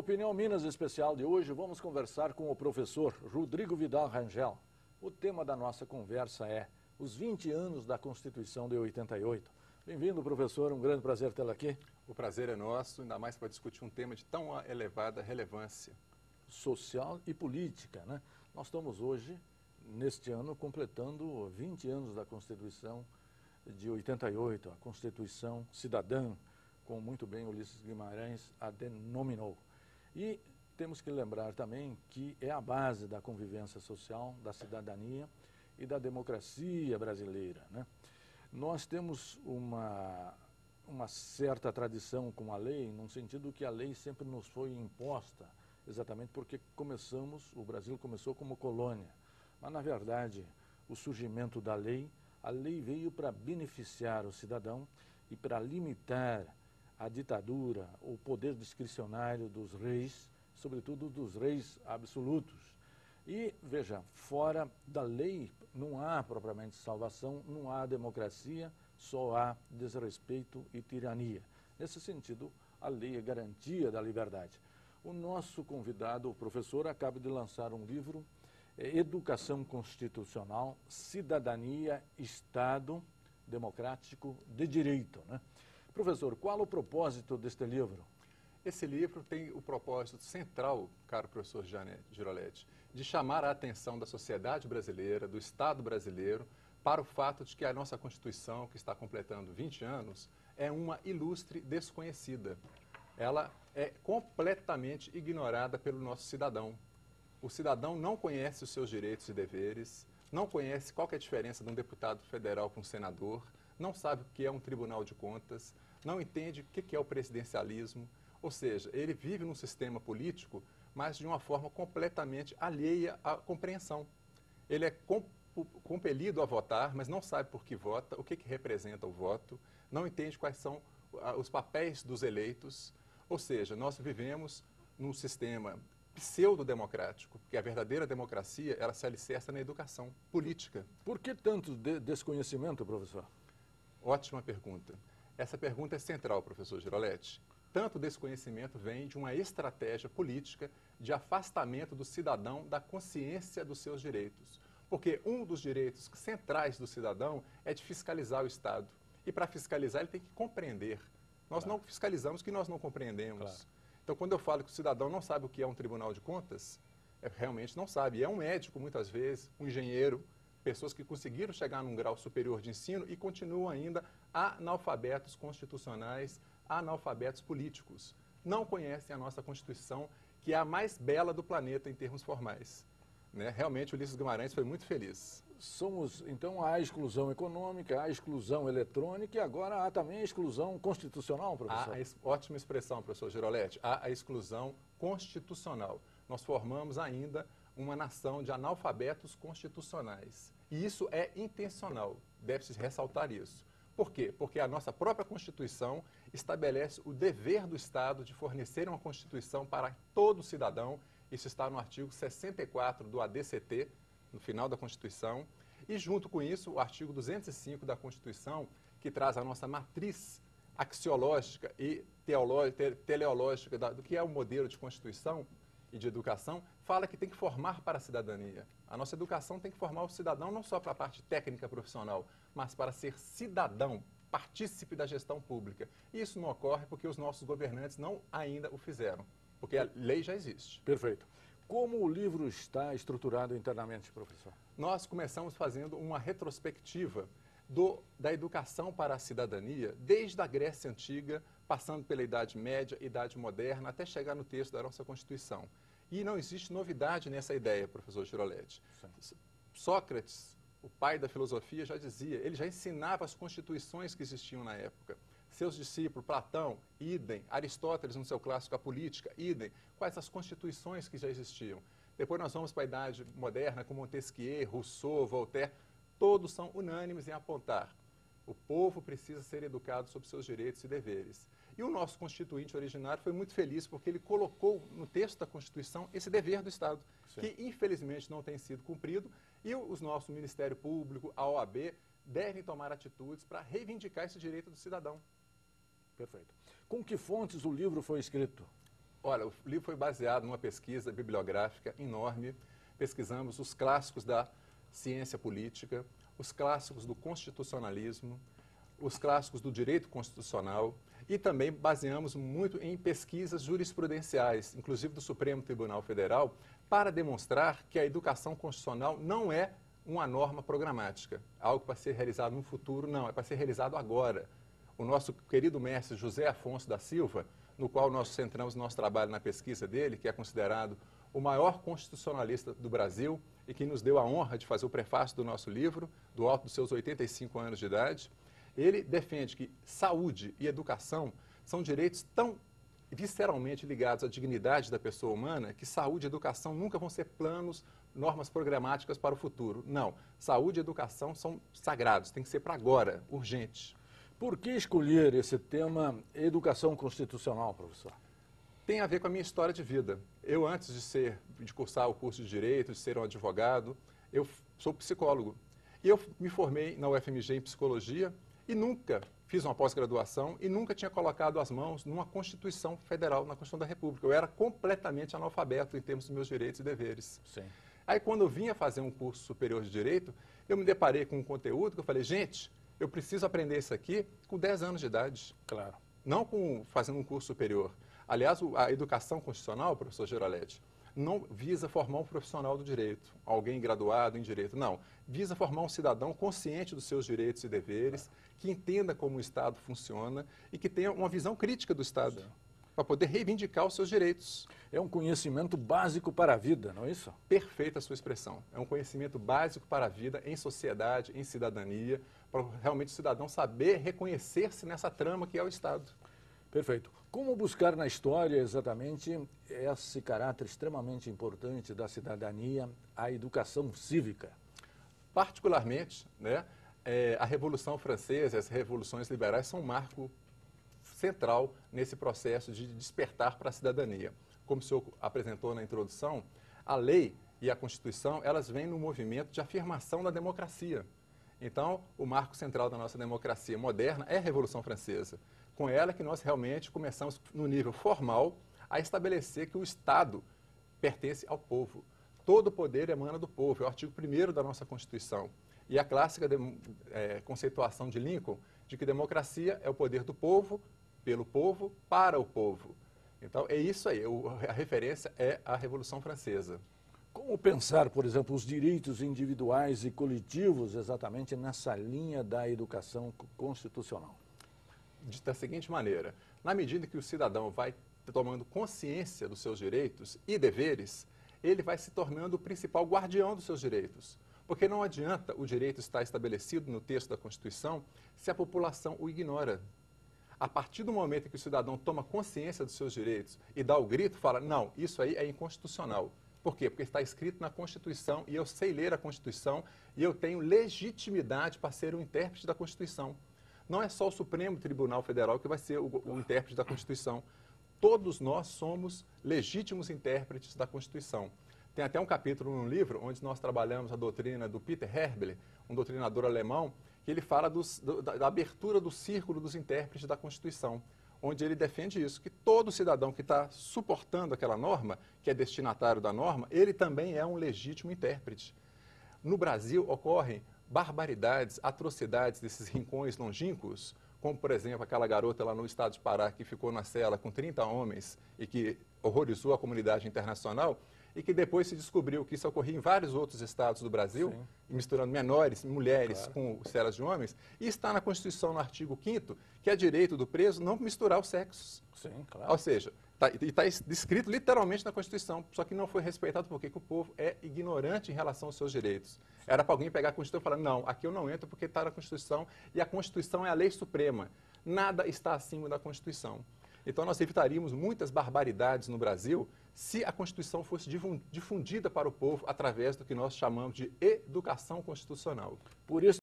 Opinião Minas Especial de hoje, vamos conversar com o professor Rodrigo Vidal Rangel. O tema da nossa conversa é os 20 anos da Constituição de 88. Bem-vindo, professor, um grande prazer tê-lo aqui. O prazer é nosso, ainda mais para discutir um tema de tão elevada relevância. Social e política, né? Nós estamos hoje, neste ano, completando 20 anos da Constituição de 88, a Constituição Cidadã, como muito bem Ulisses Guimarães a denominou. E temos que lembrar também que é a base da convivência social, da cidadania e da democracia brasileira, né? Nós temos uma certa tradição com a lei, no sentido que a lei sempre nos foi imposta, exatamente porque o Brasil começou como colônia. Mas, na verdade, o surgimento da lei, a lei veio para beneficiar o cidadão e para limitar a ditadura, o poder discricionário dos reis, sobretudo dos reis absolutos. E, veja, fora da lei não há propriamente salvação, não há democracia, só há desrespeito e tirania. Nesse sentido, a lei é garantia da liberdade. O nosso convidado, o professor, acaba de lançar um livro, Educação Constitucional, Cidadania, Estado Democrático de Direito, né? Professor, qual o propósito deste livro? Esse livro tem o propósito central, caro professor Giroletti, de chamar a atenção da sociedade brasileira, do Estado brasileiro, para o fato de que a nossa Constituição, que está completando 20 anos, é uma ilustre desconhecida. Ela é completamente ignorada pelo nosso cidadão. O cidadão não conhece os seus direitos e deveres, não conhece qual que é a diferença de um deputado federal para um senador, não sabe o que é um tribunal de contas, não entende o que é o presidencialismo, ou seja, ele vive num sistema político, mas de uma forma completamente alheia à compreensão. Ele é compelido a votar, mas não sabe por que vota, o que representa o voto, não entende quais são os papéis dos eleitos, ou seja, nós vivemos num sistema pseudo-democrático, porque a verdadeira democracia, ela se alicerça na educação política. Por que tanto desconhecimento, professor? Ótima pergunta. Essa pergunta é central, professor Giroletti. Tanto desconhecimento vem de uma estratégia política de afastamento do cidadão da consciência dos seus direitos. Porque um dos direitos centrais do cidadão é de fiscalizar o Estado. E para fiscalizar ele tem que compreender. Nós não fiscalizamos o que nós não compreendemos. Claro. Então, quando eu falo que o cidadão não sabe o que é um tribunal de contas, realmente não sabe. E é um médico, muitas vezes, um engenheiro, pessoas que conseguiram chegar num grau superior de ensino e continuam ainda analfabetos constitucionais, analfabetos políticos. Não conhecem a nossa Constituição, que é a mais bela do planeta em termos formais. Né? Realmente, Ulisses Guimarães foi muito feliz. Então, há a exclusão econômica, há a exclusão eletrônica e agora há também a exclusão constitucional, professor? Ótima expressão, professor Giroletti. Há a exclusão constitucional. Nós formamos ainda uma nação de analfabetos constitucionais. E isso é intencional, deve-se ressaltar isso. Por quê? Porque a nossa própria Constituição estabelece o dever do Estado de fornecer uma Constituição para todo cidadão. Isso está no artigo 64 do ADCT, no final da Constituição. E junto com isso, o artigo 205 da Constituição, que traz a nossa matriz axiológica e teleológica do que é o modelo de Constituição e de educação, fala que tem que formar para a cidadania. A nossa educação tem que formar o cidadão não só para a parte técnica profissional, mas para ser cidadão, partícipe da gestão pública. E isso não ocorre porque os nossos governantes não ainda o fizeram, porque a lei já existe. Perfeito. Como o livro está estruturado internamente, professor? Nós começamos fazendo uma retrospectiva da educação para a cidadania, desde a Grécia Antiga, passando pela Idade Média, Idade Moderna, até chegar no texto da nossa Constituição. E não existe novidade nessa ideia, professor Giroletti. Sócrates, o pai da filosofia, já dizia, ele já ensinava as constituições que existiam na época. Seus discípulos, Platão, idem, Aristóteles no seu clássico A Política, idem, quais as constituições que já existiam. Depois nós vamos para a Idade Moderna, com Montesquieu, Rousseau, Voltaire, todos são unânimes em apontar. O povo precisa ser educado sobre seus direitos e deveres. E o nosso constituinte originário foi muito feliz porque ele colocou no texto da Constituição esse dever do Estado, Sim. que infelizmente não tem sido cumprido, e os nossos Ministério Público, a OAB, devem tomar atitudes para reivindicar esse direito do cidadão. Perfeito. Com que fontes o livro foi escrito? Olha, o livro foi baseado numa pesquisa bibliográfica enorme. Pesquisamos os clássicos da ciência política, os clássicos do constitucionalismo, os clássicos do direito constitucional e também baseamos muito em pesquisas jurisprudenciais, inclusive do Supremo Tribunal Federal, para demonstrar que a educação constitucional não é uma norma programática, algo para ser realizado no futuro, não, é para ser realizado agora. O nosso querido mestre José Afonso da Silva, no qual nós centramos nosso trabalho na pesquisa dele, que é considerado o maior constitucionalista do Brasil e que nos deu a honra de fazer o prefácio do nosso livro, do alto dos seus 85 anos de idade, ele defende que saúde e educação são direitos tão visceralmente ligados à dignidade da pessoa humana que saúde e educação nunca vão ser planos, normas programáticas para o futuro. Não, saúde e educação são sagrados, tem que ser para agora, urgente. Por que escolher esse tema educação constitucional, professor? Tem a ver com a minha história de vida. Eu, antes de cursar o curso de Direito, de ser um advogado, eu sou psicólogo. E eu me formei na UFMG em Psicologia e nunca fiz uma pós-graduação e nunca tinha colocado as mãos numa Constituição Federal, na Constituição da República. Eu era completamente analfabeto em termos dos meus direitos e deveres. Sim. Aí, quando eu vinha fazer um curso superior de Direito, eu me deparei com um conteúdo que eu falei, gente, eu preciso aprender isso aqui com 10 anos de idade. Claro. Não fazendo um curso superior. Aliás, a educação constitucional, professor Girolete, não visa formar um profissional do direito, alguém graduado em direito, não. Visa formar um cidadão consciente dos seus direitos e deveres, que entenda como o Estado funciona e que tenha uma visão crítica do Estado, para poder reivindicar os seus direitos. É um conhecimento básico para a vida, não é isso? Perfeita a sua expressão. É um conhecimento básico para a vida, em sociedade, em cidadania, para realmente o cidadão saber reconhecer-se nessa trama que é o Estado. Perfeito. Como buscar na história exatamente esse caráter extremamente importante da cidadania, a educação cívica? Particularmente, né, a Revolução Francesa, as revoluções liberais são um marco central nesse processo de despertar para a cidadania. Como o senhor apresentou na introdução, a lei e a Constituição, elas vêm no movimento de afirmação da democracia. Então, o marco central da nossa democracia moderna é a Revolução Francesa. Com ela que nós realmente começamos, no nível formal, a estabelecer que o Estado pertence ao povo. Todo o poder emana do povo, é o artigo 1º da nossa Constituição. E a clássica conceituação de Lincoln, de que democracia é o poder do povo, pelo povo, para o povo. Então, é isso aí, a referência é a Revolução Francesa. Como pensar, por exemplo, os direitos individuais e coletivos exatamente nessa linha da educação constitucional? Da seguinte maneira, na medida que o cidadão vai tomando consciência dos seus direitos e deveres, ele vai se tornando o principal guardião dos seus direitos. Porque não adianta o direito estar estabelecido no texto da Constituição se a população o ignora. A partir do momento em que o cidadão toma consciência dos seus direitos e dá o grito, fala, não, isso aí é inconstitucional. Por quê? Porque está escrito na Constituição e eu sei ler a Constituição e eu tenho legitimidade para ser o intérprete da Constituição. Não é só o Supremo Tribunal Federal que vai ser o intérprete da Constituição. Todos nós somos legítimos intérpretes da Constituição. Tem até um capítulo no livro onde nós trabalhamos a doutrina do Peter Herbler, um doutrinador alemão, que ele fala da abertura do círculo dos intérpretes da Constituição, onde ele defende isso, que todo cidadão que está suportando aquela norma, que é destinatário da norma, ele também é um legítimo intérprete. No Brasil ocorrem barbaridades, atrocidades desses rincões longínquos, como, por exemplo, aquela garota lá no estado de Pará que ficou na cela com 30 homens e que horrorizou a comunidade internacional e que depois se descobriu que isso ocorria em vários outros estados do Brasil, sim, misturando menores, mulheres, claro, com celas de homens, e está na Constituição, no artigo 5º, que é direito do preso não misturar os sexos. Sim, claro. Ou seja, está descrito literalmente na Constituição, só que não foi respeitado porque o povo é ignorante em relação aos seus direitos. Era para alguém pegar a Constituição e falar, não, aqui eu não entro porque está na Constituição e a Constituição é a lei suprema. Nada está acima da Constituição. Então nós evitaríamos muitas barbaridades no Brasil se a Constituição fosse difundida para o povo através do que nós chamamos de educação constitucional. Por isso